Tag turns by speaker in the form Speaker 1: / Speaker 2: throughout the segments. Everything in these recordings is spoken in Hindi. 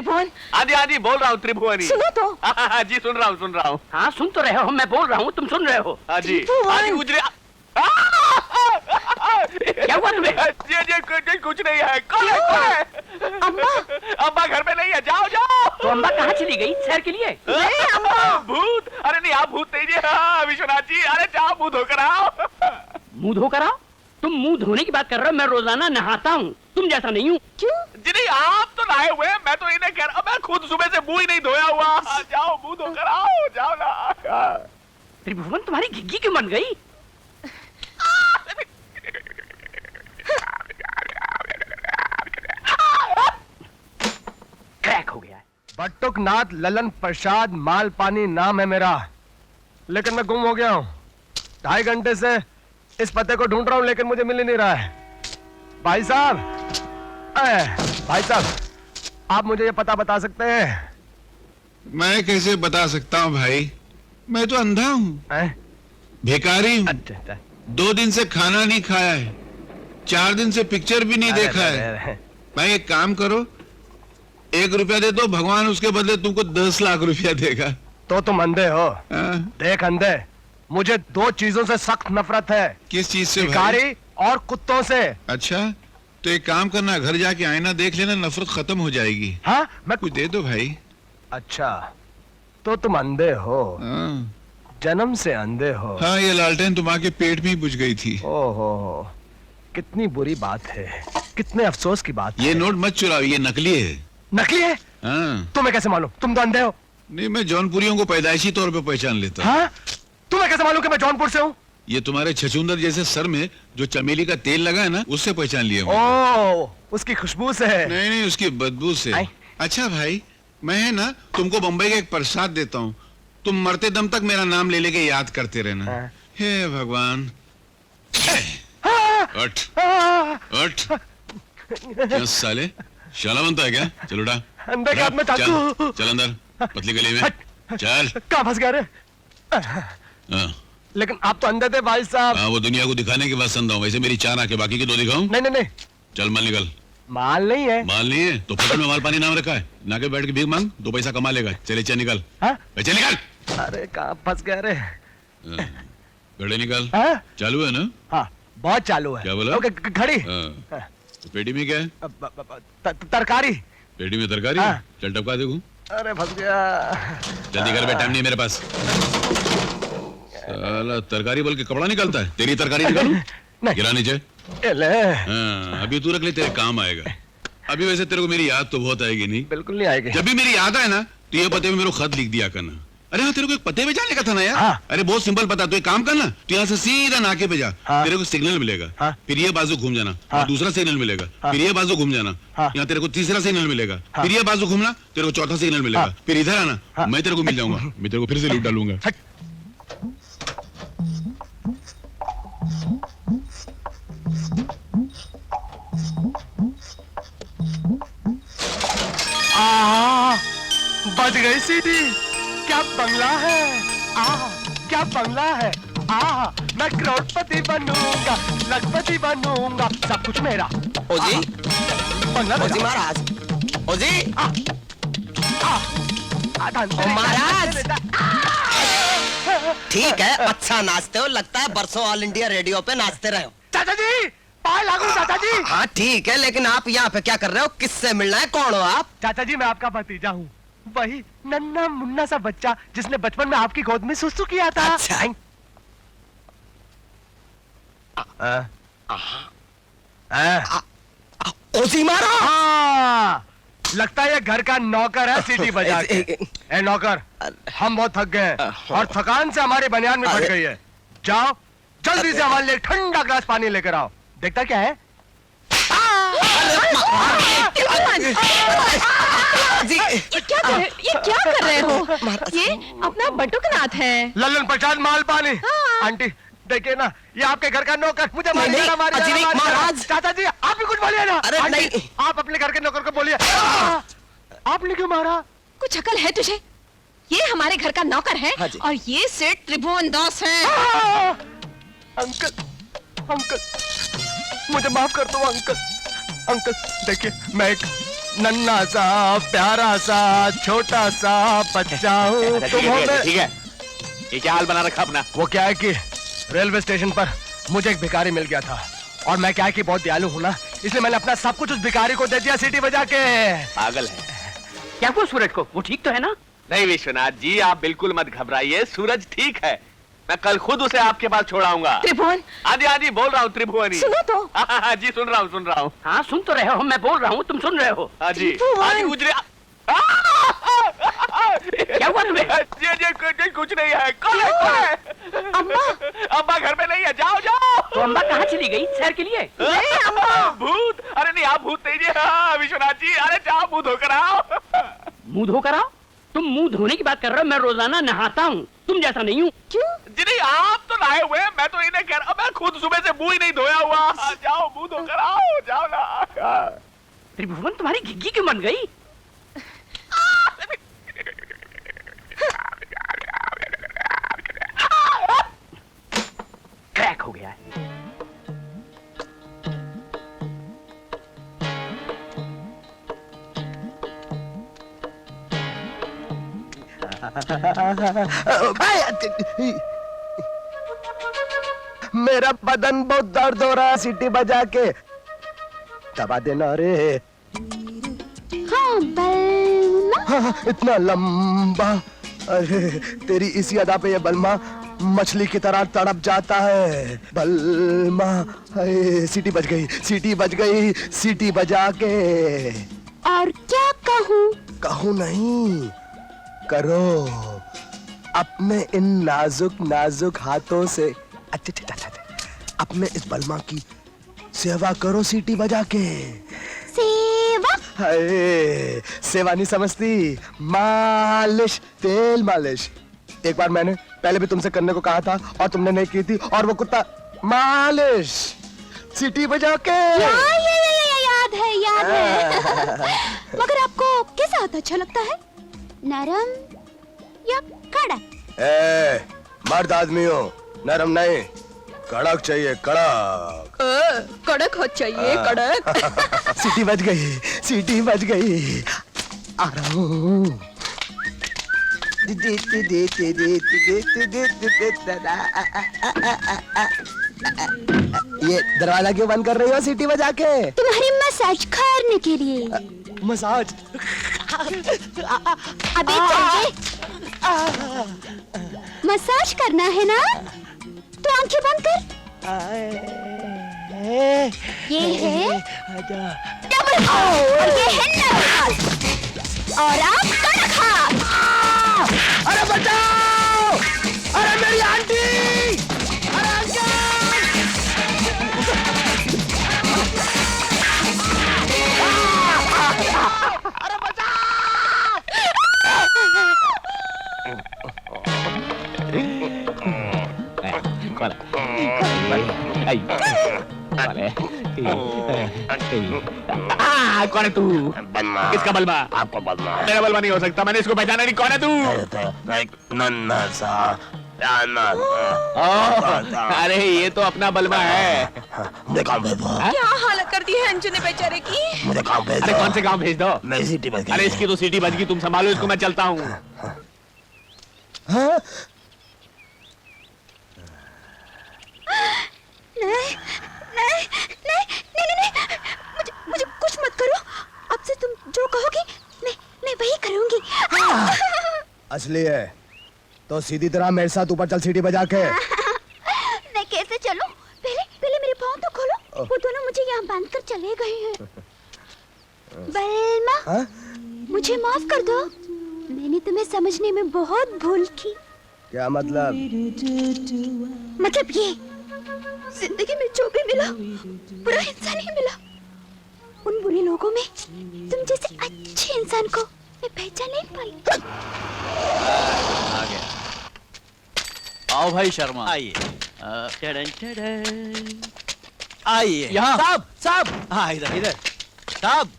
Speaker 1: त्रिभुवन।
Speaker 2: आदि आदि बोल रहा हूँ त्रिभुवनी।
Speaker 1: सुनो तो।
Speaker 2: जी सुन रहा हूँ।
Speaker 3: हाँ सुन तो रहे हो, मैं बोल रहा हूँ, तुम सुन रहे हो।
Speaker 2: जी आदि गुजरे।
Speaker 3: क्या हुआ तुम्हें?
Speaker 2: ये कुछ नहीं है। कौन है?
Speaker 1: अम्मा।
Speaker 2: अम्मा घर में नहीं है, जाओ जाओ।
Speaker 3: तो अम्मा कहाँ चली गई? सैर के लिए?
Speaker 1: नहीं अम्मा।
Speaker 2: भूत? अरे नहीं, आप भूत नहीं जी। विश्वनाथ जी, अरे जाओ मुंह धोकर आओ।
Speaker 3: मुंह धोकर आओ? तुम मुंह धोने की बात कर रहे हो? मैं रोजाना नहाता हूँ, तुम जैसा नहीं हूँ।
Speaker 1: क्यों?
Speaker 2: जी नहीं, आप तो नहाए हुए, मैं तो इन्हें कह रहा, मैं खुद सुबह से मुंह ही नहीं धोया हुआ। जाओ मुंह धोकर आओ, जाओ ना।
Speaker 3: त्रिभुवन तुम्हारी घिग्गी क्यों बन गई? क्रैक हो गया है।
Speaker 4: बट्टुकनाथ ललन प्रसाद मालपानी नाम है मेरा, लेकिन मैं गुम हो गया हूँ। 2.5 घंटे से इस पते को ढूंढ रहा हूँ, लेकिन मुझे मिल ही नहीं रहा है। भाई साहब, आप मुझे ये पता बता सकते हैं?
Speaker 5: मैं कैसे बता सकता हूँ भाई, मैं तो अंधा हूँ, भिखारी हूँ। 2 दिन से खाना नहीं खाया है, 4 दिन से पिक्चर भी नहीं देखा है। भाई एक काम करो, 1 रुपया दे दो, भगवान उसके बदले तुमको 10 लाख रुपया देगा।
Speaker 4: तो तुम अंधे हो?
Speaker 5: देख
Speaker 4: अंधे, मुझे 2 चीजों से सख्त नफरत है।
Speaker 5: किस चीज से?
Speaker 4: भिखारी और कुत्तों से।
Speaker 5: अच्छा, तो एक काम करना, घर जाके आईना देख लेना, नफरत खत्म हो जाएगी।
Speaker 4: हाँ, मैं
Speaker 5: कुछ दे दो भाई।
Speaker 4: अच्छा, तो तुम अंधे हो? जन्म से अंधे हो?
Speaker 5: हाँ, ये लालटेन तुम्हारे पेट में ही बुझ गई थी।
Speaker 4: ओहो, कितनी बुरी बात है, कितने अफसोस की बात
Speaker 5: ये
Speaker 4: है।
Speaker 5: नोट मत चुराओ, ये नकली है।
Speaker 4: नकली है?
Speaker 5: हाँ।
Speaker 4: तुम्हें कैसे मालूम? तुम तो अंधे हो।
Speaker 5: नहीं, मैं जौनपुरियों को पैदाइशी तौर पे पहचान लेता हूँ।
Speaker 4: हाँ? तुम्हें कैसे मालूम कि मैं जौनपुर से हूँ?
Speaker 5: ये तुम्हारे छछूंदर जैसे सर में जो चमेली का तेल लगा है ना, उससे पहचान लिया।
Speaker 4: ओह, उसकी खुशबू से है?
Speaker 5: नहीं, उसकी बदबू से। अच्छा भाई, मैं है ना तुमको बम्बई का एक प्रसाद देता हूँ, तुम मरते दम तक मेरा नाम ले लेके याद करते रहना। हे भगवान। उठ उठ, क्या साले शाला बनता है क्या? चल उठा।
Speaker 4: अंदर के हाथ में चाकू।
Speaker 5: चल अंदर, पतली गली में चल।
Speaker 4: कहाँ फंस गए रे? लेकिन आप तो अंधे थे भाई साहब।
Speaker 5: हाँ, वो दुनिया को दिखाने के बाद संधा हूँ, वैसे मेरी 4 आंखें, बाकी की 2 दिखाऊं?
Speaker 4: नहीं नहीं नहीं।
Speaker 5: चल माल निकल।
Speaker 4: माल नहीं है।
Speaker 5: माल नहीं है तो पकड़ में माल पानी नाम रखा है, ना के बैठ के भीख मांग, 2 पैसा कमा लेगा। चले चल निकल। चल निकल।
Speaker 4: अरे कहाँ फंस गया रे?
Speaker 5: घड़ी निकल। चालू है ना?
Speaker 4: हाँ, बहुत चालू है।
Speaker 5: क्या बोला?
Speaker 4: घड़ी।
Speaker 5: तो पेटी में क्या है?
Speaker 4: तरकारी।
Speaker 5: पेटी में तरकारी? चल टपका देखूं।
Speaker 4: अरे फंस गया।
Speaker 5: जल्दी कर बे, टाइम नहीं मेरे पास। साला तरकारी बोल के कपड़ा निकलता है। तेरी तरकारी निकालूं? गिरा नीचे। अभी तू रख ले, तेरे काम आएगा। अभी वैसे तेरे को मेरी याद तो बहुत आएगी। नहीं?
Speaker 4: बिल्कुल नहीं आएगी।
Speaker 5: जब भी मेरी याद आए ना, तो ये पते में मेरे को खत लिख दिया करना। अरे हाँ, तेरे को एक पते पे जाने का था ना यार। अरे बहुत सिंपल पता, तू एक काम करना, तू यहाँ से सीधा नाके पे जा। तेरे को सिग्नल मिलेगा, फिर ये बाजू घूम जाना, दूसरा सिग्नल मिलेगा, फिर ये बाजू घूम जाना, यहाँ तेरे को तीसरा सिग्नल मिलेगा, फिर ये बाजू घूमना, तेरे को चौथा सिग्नल मिलेगा, फिर इधर आना, मैं तेरे को मिल जाऊंगा, मैं तेरे को फिर से लूट डालूंगा।
Speaker 4: बज गई सीटी। क्या बंगला है? क्या बंगला है? मैं करोड़पति बनूंगा, लखपति बनूंगा, सब कुछ मेरा।
Speaker 6: ओजी,
Speaker 4: बंगला
Speaker 6: ओजी महाराज, ओजी, महाराज। ठीक है, अच्छा नाचते हो, लगता है बरसों ऑल इंडिया रेडियो पे नाचते रहे हो।
Speaker 4: चाचा जी, पाए लागू चाचा जी।
Speaker 6: हाँ ठीक है, लेकिन आप यहाँ पे क्या कर रहे हो? किससे मिलना है? कौन हो आप?
Speaker 4: चाचा जी, मैं आपका भतीजा हूँ, वही नन्ना मुन्ना सा बच्चा जिसने बचपन में आपकी गोद में सुसु किया था।
Speaker 6: अच्छा। ओजी मारा।
Speaker 4: लगता है ये घर का नौकर है सीटी बजा के। ए नौकर, हम बहुत थक गए हैं और थकान से हमारी बनियान में फट गई है। जाओ जल्दी से हमारे लिए ठंडा ग्लास पानी लेकर आओ। देखता क्या है?
Speaker 1: ये क्या कर रहे हो? ये अपना बटुकनाथ है।
Speaker 4: ललन प्रसाद मालपानी। आंटी देखिए ना, ये आपके घर का नौकर मुझे महाराज। चाचा जी आप भी कुछ बोलिए ना।
Speaker 6: अरे नहीं,
Speaker 4: आप अपने घर के नौकर को बोलिए। आपने क्यों मारा?
Speaker 1: कुछ अकल है तुझे? ये हमारे घर का नौकर है और ये सेठ त्रिभुवन दास है।
Speaker 4: अंकल, अंकल मुझे माफ कर दो अंकल। अंकल देखिए, मैं एक नन्हा सा प्यारा सा छोटा सा बच्चा हूँ। तुम हो मैं।
Speaker 2: ठीक है, ये क्या हाल बना रखा अपना?
Speaker 4: वो क्या है कि रेलवे स्टेशन पर मुझे एक भिखारी मिल गया था और मैं क्या है कि बहुत दयालु हूँ ना, इसलिए मैंने अपना सब कुछ उस भिखारी को दे दिया सीटी बजा के।
Speaker 2: पागल है
Speaker 3: क्या हुआ सूरज को? वो ठीक तो है ना?
Speaker 2: नहीं विश्वनाथ जी, आप बिल्कुल मत घबराइए, सूरज ठीक है। मैं कल खुद उसे आपके पास छोड़ाऊंगा।
Speaker 1: त्रिभुवन,
Speaker 2: हाँ जी बोल रहा हूँ त्रिभुवनी।
Speaker 1: सुनो तो।
Speaker 2: हाँ जी सुन रहा हूँ।
Speaker 3: हाँ सुन तो रहे हो, मैं बोल रहा हूँ, तुम सुन रहे हो।
Speaker 2: हाँ जी गुजरे।
Speaker 3: क्या हुआ तुम्हें?
Speaker 2: जी कुछ नहीं है। कौन है? अम्मा घर में नहीं है, जाओ।
Speaker 3: तो अम्मा कहाँ चली गई? शहर के लिए?
Speaker 2: भूत? अरे नहीं, आप भूत नहीं जी। हाँ विश्वनाथ जी, अरे जाओ मुंह धोकर आओ।
Speaker 3: मुंह धोकर आओ? तुम मुंह धोने की बात कर रहे हो, मैं रोजाना नहाता हूँ, तुम जैसा नहीं हूँ।
Speaker 1: क्यों?
Speaker 2: जी नहीं, आप तो नहाए हुए हैं, मैं तो इन्हें कह रहा हूँ, मैं खुद सुबह से मुंह ही नहीं धोया हुआ। जाओ मुंह धोकर आओ, जाओ ना।
Speaker 3: त्रिभुवन तुम्हारी घिग्गी क्यों बन गई? क्रैक हो गया है।
Speaker 4: मेरा बदन बहुत दर्द हो रहा है सीटी बजा के। दबा देना रे।
Speaker 1: हाँ बलमा।
Speaker 4: हाँ, इतना लंबा। अरे तेरी इसी अदा पे ये बलमा मछली की तरह तड़प जाता है। बलमा, सीटी बज गई, सीटी बज गई, सीटी बजा के।
Speaker 1: और क्या कहूँ?
Speaker 4: कहूँ नहीं, करो। अपने इन नाजुक नाजुक हाथों से अपने इस बलमा की सेवा करो सीटी बजा के।
Speaker 1: सेवा?
Speaker 4: हाय, सेवा नहीं समझती, मालिश, तेल मालिश। एक बार मैंने पहले भी तुमसे करने को कहा था और तुमने नहीं की थी, और वो कुत्ता मालिश सीटी बजा के।
Speaker 1: याद है। मगर आपको कैसा हाथ अच्छा लगता है, नरम या कड़क?
Speaker 4: मर्द आदमी हो, नरम नहीं, कड़क चाहिए, कड़क।
Speaker 1: कड़क हो चाहिए, कड़क।
Speaker 4: सीटी बज गई, सीटी बज गई, आ रहा हूँ। ये दरवाजा क्यों बंद कर रही हो सीटी बजा के?
Speaker 1: तुम्हारी मसाज करने के लिए।
Speaker 4: मसाज?
Speaker 1: अबे चल, मसाज करना है ना, तो आंखें बंद कर। ये है डबल और ये है नॉर्मल, और आप कड़क हाथ।
Speaker 4: अरे बचाओ! अरे मेरी आंटी! अरे अंकल! अरे बचाओ!
Speaker 2: कौन है तू?
Speaker 6: बलमा।
Speaker 2: किसका बलमा?
Speaker 6: आपको बलमा।
Speaker 2: मेरा बलमा नहीं हो सकता, मैंने इसको पहचाना नहीं। कौन है तू?
Speaker 6: नन्हा सा
Speaker 2: अरे ये तो अपना बलमा है।
Speaker 6: मुझे गाँव भेज दो।
Speaker 1: क्या हालत कर दी है अंजू ने बेचारे की।
Speaker 6: मुझे गाँव भेज दो।
Speaker 2: अरे कौन से गांव भेज दो?
Speaker 6: मैं सीटी बज गई।
Speaker 2: अरे इसकी तो सीटी बज गई, तुम संभालो इसको, मैं चलता हूँ।
Speaker 4: हाँ?
Speaker 1: नहीं, मुझे कुछ मत करो। अब से तुम जो कहोगी मैं वही करूंगी।
Speaker 4: असली है तो सीधी तरह मेरे साथ ऊपर चल सीटी बजा के।
Speaker 1: मैं कैसे चलूं? पहले मेरे पाँव तो खोलो। वो दोनों मुझे यहाँ बांध कर चले गए हैं। बलमा,
Speaker 4: हाँ?
Speaker 1: मुझे माफ कर दो, मैंने तुम्हें समझने में बहुत भूल की।
Speaker 4: क्या मतलब?
Speaker 1: मतलब ये, जिंदगी में जो भी मिला बुरा इंसान ही मिला। उन बुरे लोगों में तुम जैसे अच्छे इंसान को मैं पहचान नहीं पाई।
Speaker 7: आ गया। आओ भाई शर्मा,
Speaker 6: आइए।
Speaker 7: आइए
Speaker 6: यहाँ।
Speaker 7: साहब हाँ इधर साहब,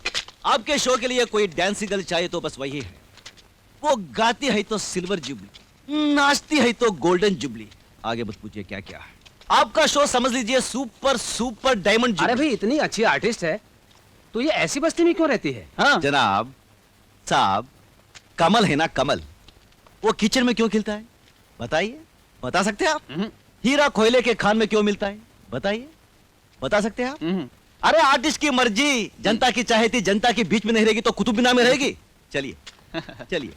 Speaker 7: आपके शो के लिए कोई डांसिंग गर्ल चाहिए तो बस वही है। वो गाती है तो सिल्वर जुबली, नाचती है तो गोल्डन जुबली। आगे मत पूछिए क्या क्या है। आपका शो समझ लीजिए सुपर डायमंड जुबली।
Speaker 8: अरे भाई इतनी अच्छी आर्टिस्ट है, तो ये ऐसी बस्ती में क्यों रहती है?
Speaker 3: हाँ
Speaker 7: जनाब साहब, कमल है ना कमल, वो किचन में क्यों खिलता है? बताइए, बता सकते हैं आप? हीरा कोयले के खान में क्यों मिलता है? बताइए, बता सकते हैं आप? अरे आर्टिस्ट की मर्जी, जनता की चाहे थी, जनता के बीच में नहीं रहेगी तो कुतुबमीनार में रहेगी। चलिए चलिए।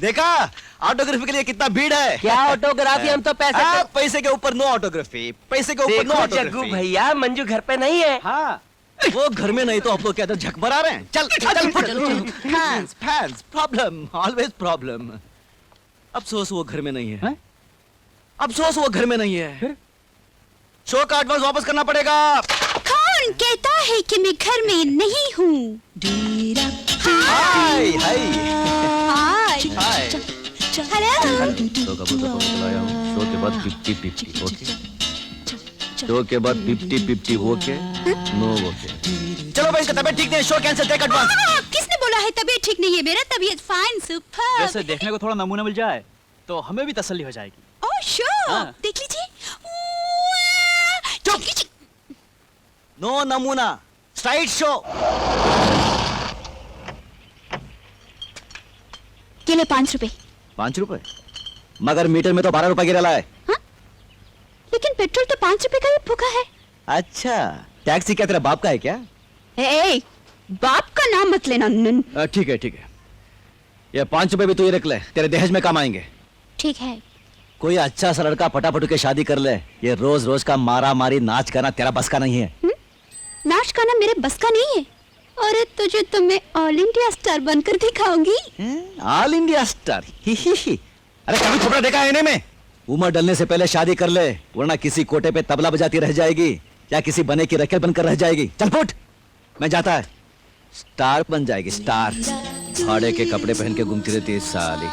Speaker 7: देखा ऑटोग्राफी के लिए कितना भीड़ है।
Speaker 3: क्या ऑटोग्राफी, हम तो पैसे
Speaker 7: पैसे के ऊपर नो ऑटोग्राफी, पैसे के ऊपर नो
Speaker 3: देखो जग्गू
Speaker 7: ऑटोग्राफी।
Speaker 3: भैया, मंजू घर पे नहीं है।
Speaker 7: हाँ, वो घर में नहीं तो आप लोग क्या झक मरा रहे हैं? चल चल fans fans, problem, always problem. अफसोस वो घर में नहीं है, अफसोस वो घर में नहीं है। शो का एडवांस वापस करना पड़ेगा।
Speaker 1: कौन कहता है कि मैं घर में नहीं हूँ?
Speaker 7: हाय हाय
Speaker 1: हाय
Speaker 7: हाय।
Speaker 1: हेलो।
Speaker 7: शो का बोतल पहुंच लाया हूँ। शो के बाद 50-50 ओके। शो के बाद 50-50 ओके, नो ओके। चलो भाई, इसका तबीयत ठीक नहीं है, शो कैंसिल, टेक एडवांस।
Speaker 1: किसने बोला है तबीयत ठीक नहीं है? मेरा तबीयत फाइन, सुपर।
Speaker 8: वैसे देखने को थोड़ा नमूना मिल जाए तो हमें भी तसल्ली हो जाएगी।
Speaker 1: ओह शो,
Speaker 8: हाँ।
Speaker 1: देख लीजिए।
Speaker 7: चुप। नो नमूना, स्ट्राइट शो।
Speaker 1: केले 5 रुपए।
Speaker 7: 5 रुपए? मगर मीटर में तो 12 रुपए गिरा है।
Speaker 1: हाँ? लेकिन पेट्रोल तो 5 रुपए का ही फूका है।
Speaker 7: अच्छा, टैक्सी क्या तेरा बाप का है क्या?
Speaker 1: ए, बाप का नाम मत लेना।
Speaker 7: ठीक है ठीक है, ये 5 रुपए भी तू ही रख ले, तेरे दहेज में काम आएंगे।
Speaker 1: ठीक है।
Speaker 7: कोई अच्छा सा लड़का फटाफट के शादी कर ले। ये रोज रोज का मारा मारी नाच गाना तेरा बस का नहीं है।
Speaker 1: नाच गाना मेरे बस का नहीं है। अरे तुझे तो मैं ऑल इंडिया स्टार बनकर दिखाऊंगी।
Speaker 7: All India star? अरे कभी थोड़ा देखा है इन्हें में? उम्र डलने से पहले शादी कर ले, वरना किसी कोटे पे तबला बजाती रह जाएगी या किसी बने की रखेल बनकर रह जाएगी। चल फुट, मैं जाता है। स्टार बन जाएगी, स्टार। भाड़े के कपड़े पहन के घूमती रहती है साली।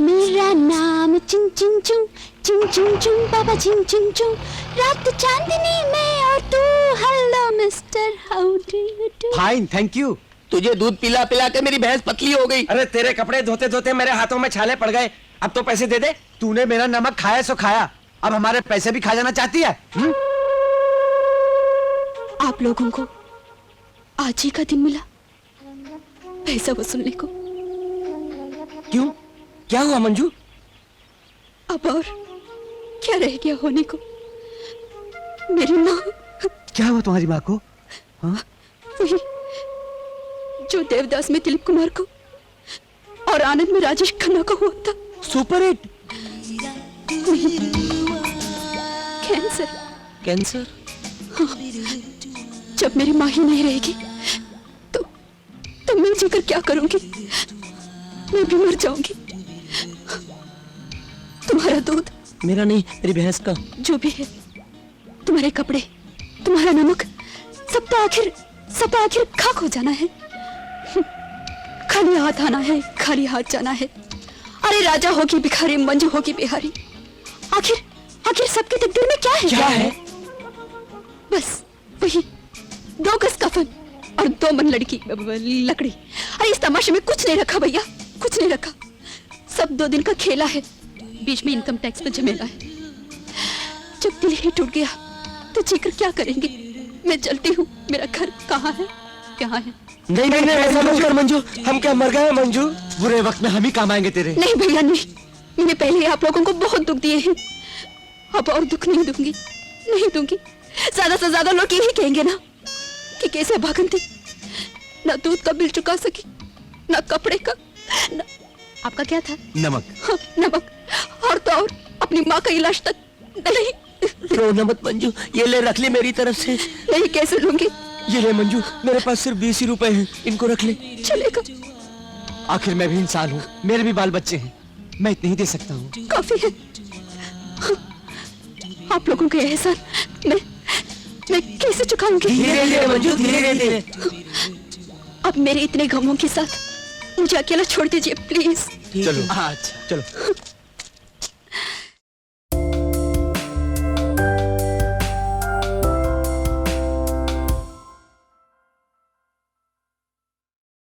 Speaker 1: मेरा नाम चिंग चिंग चुंग, चिंग चिंग चुंग, बाबा चिंग चिंग चुंग। रात चांदनी में और तू, hello mister, how do you do?
Speaker 3: Fine, thank you. तुझे दूध पिला पिला के मेरी भैंस पतली हो गई।
Speaker 8: अरे तेरे कपड़े धोते धोते मेरे हाथों में छाले पड़ गए। अब तो पैसे दे दे। तूने मेरा नमक खाया सो खाया, अब हमारे पैसे भी खा जाना चाहती है?
Speaker 1: आप लोगों को आज ही का दिन मिला पैसा वसूलने को।
Speaker 3: क्यों, क्या हुआ मंजू?
Speaker 1: अब और क्या रह गया होने को? मेरी माँ।
Speaker 8: क्या हुआ तुम्हारी माँ को?
Speaker 1: वही जो देवदास में दिलीप कुमार को और आनंद में राजेश खन्ना को हुआ था।
Speaker 3: Super hit.
Speaker 1: कैंसर।
Speaker 3: कैंसर?
Speaker 1: जब मेरी माँ ही नहीं रहेगी तो मैं जीकर क्या करूंगी? मैं भी मर जाऊंगी। तुम्हारा दूध,
Speaker 3: मेरा नहीं, मेरी भैंस का।
Speaker 1: जो भी है, तुम्हारे कपड़े, तुम्हारा नमक, सब तो आखिर खाक हो जाना है। खाली हाथ आना है, खाली हाथ जाना है। अरे राजा होगी भिखारी, मंजू होगी बिहारी। आखिर सबके तकदीर में क्या है?
Speaker 3: क्या है?
Speaker 1: बस वही 2 गज कफन और 2 मन लकड़ी। अरे इस तमाशे में कुछ नहीं रखा भैया, कुछ नहीं रखा। सब 2 दिन का खेला है, बीच में इनकम टैक्स का झमेला है। जब दिल ही टूट गया तो जीकर क्या करेंगे? मैं चलती हूँ। मेरा घर कहाँ है?
Speaker 3: नहीं, ऐसा मत कर मंजू। हम क्या मर गए मंजू? बुरे वक्त में हम ही काम आएंगे तेरे।
Speaker 1: नहीं भैया नहीं, मैंने पहले ही आप लोगों को बहुत दुख दिए हैं। अब और दुख नहीं दूंगी। ज्यादा से ज्यादा लोग यही कहेंगे ना कि कैसे भागन थी, ना दूध का बिल चुका सकी, ना कपड़े का, ना... आपका क्या था?
Speaker 8: नमक।
Speaker 1: हाँ, नमक। और तो और अपनी माँ का इलाज तक नहीं।
Speaker 3: रोना मत मंजू, ये ले रख ले मेरी तरफ से।
Speaker 1: नहीं, कैसे लूंगी?
Speaker 3: ये ले मंजू, मेरे पास सिर्फ 20 ही रुपए हैं, इनको रख ले।
Speaker 1: चलेगा।
Speaker 8: आखिर मैं भी इंसान हूँ, मेरे भी बाल बच्चे हैं, मैं इतने ही दे सकता हूँ।
Speaker 1: काफी है। हाँ, आप लोगों के एहसान मैं कैसे चुकाऊंगी?
Speaker 3: धीरे धीरे मंजू, धीरे धीरे।
Speaker 1: अब मेरे इतने गमों के साथ मुझे अकेला छोड़ दीजिए प्लीज।
Speaker 8: चलो। अच्छा चलो।